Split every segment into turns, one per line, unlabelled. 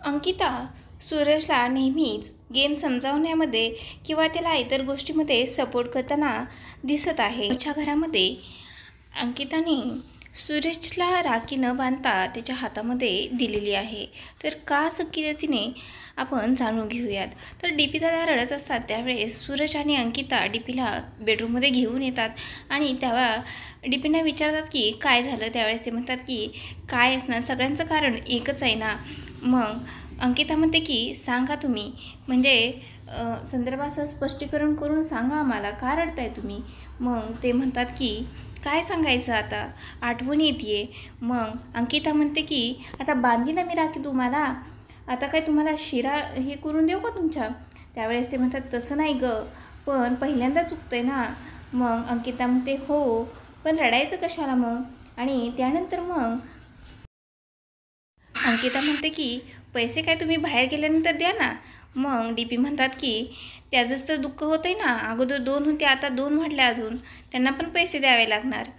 अंकिता सूरजला नेहमीच गेम समजावण्यामध्ये किंवा त्याला इतर गोष्टीमध्ये सपोर्ट करताना दिसत आहे। आमच्या घरामध्ये अंकिताने सूरजला राखी न बांधता त्याच्या हातामध्ये दिलेली आहे। तर का असं केलं तिने आपण जाणून घेऊयात। तर डीपी दादा रडत असतात त्यावेळेस सूरज आणि अंकिता डीपीला बेडरूममध्ये घेऊन येतात आणि तेव्हा डीपीना विचारतात की काय झालं। त्यावेळेस ते म्हणतात की काय असणार, सगळ्यांचं कारण एकच आहे ना। मग अंकिता म्हणते की सांगा तुम्ही, म्हणजे संदर्भाचं स्पष्टीकरण करून सांगा आम्हाला, का रडताय तुम्ही। मग ते म्हणतात की काय सांगायचं आता, आठवण येते। मग अंकिता म्हणते की आता बांधली ना मी राखी तुम्हाला, आता काय तुम्हाला शिरा हे करून देऊ का तुमच्या। त्यावेळेस ते म्हणतात तसं नाही गं, पण पहिल्यांदा चुकतंय ना। मग अंकिता म्हणते हो, पण रडायचं कशाला मग। आणि त्यानंतर मग अंकिता म्हणते की पैसे काय तुम्ही बाहेर गेल्यानंतर द्या ना। मग डीपी म्हणतात की त्याचंच तर दुःख होतं आहे ना, अगोदर 2 होते आता 2 वाढले, अजून त्यांना पण पैसे द्यावे लागणार,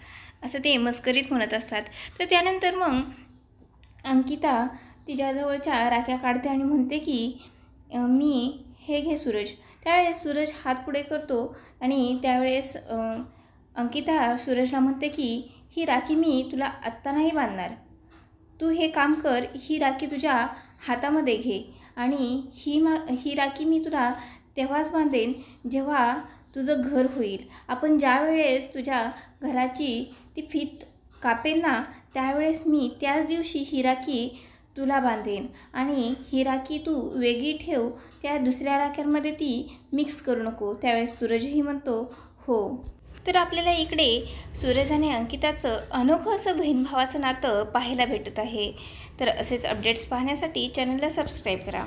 असं ते मस्करीत म्हणत असतात। तर त्यानंतर मग अंकिता तिच्याजवळच्या राख्या काढते आणि म्हणते की मी हे घे सूरज। त्यावेळेस सूरज हात पुढे करतो आणि त्यावेळेस अंकिता सूरजला म्हणते की ही राखी मी तुला आत्ता नाही बांधणार, तू हे काम कर, ही राखी तुझ्या हातामध्ये घे आणि ही राखी मी तुला तेव्हाच बांधेन जेव्हा तुझं घर होईल। आपण ज्या वेळेस तुझ्या घराची ती फीत कापेल ना, त्यावेळेस मी त्याच दिवशी ही राखी तुला बांधेन आणि ही राखी तू वेगळी ठेव, त्या दुसऱ्या राख्यांमध्ये ती मिक्स करू नको। त्यावेळेस सूरजही म्हणतो हो। तर आपल्याला इकडे सूरज आणि अंकिताचं अनोखं असं बहीण भावाचं नातं पाहायला भेटत आहे। तर असेच अपडेट्स पाहण्यासाठी चॅनलला सबस्क्राईब करा।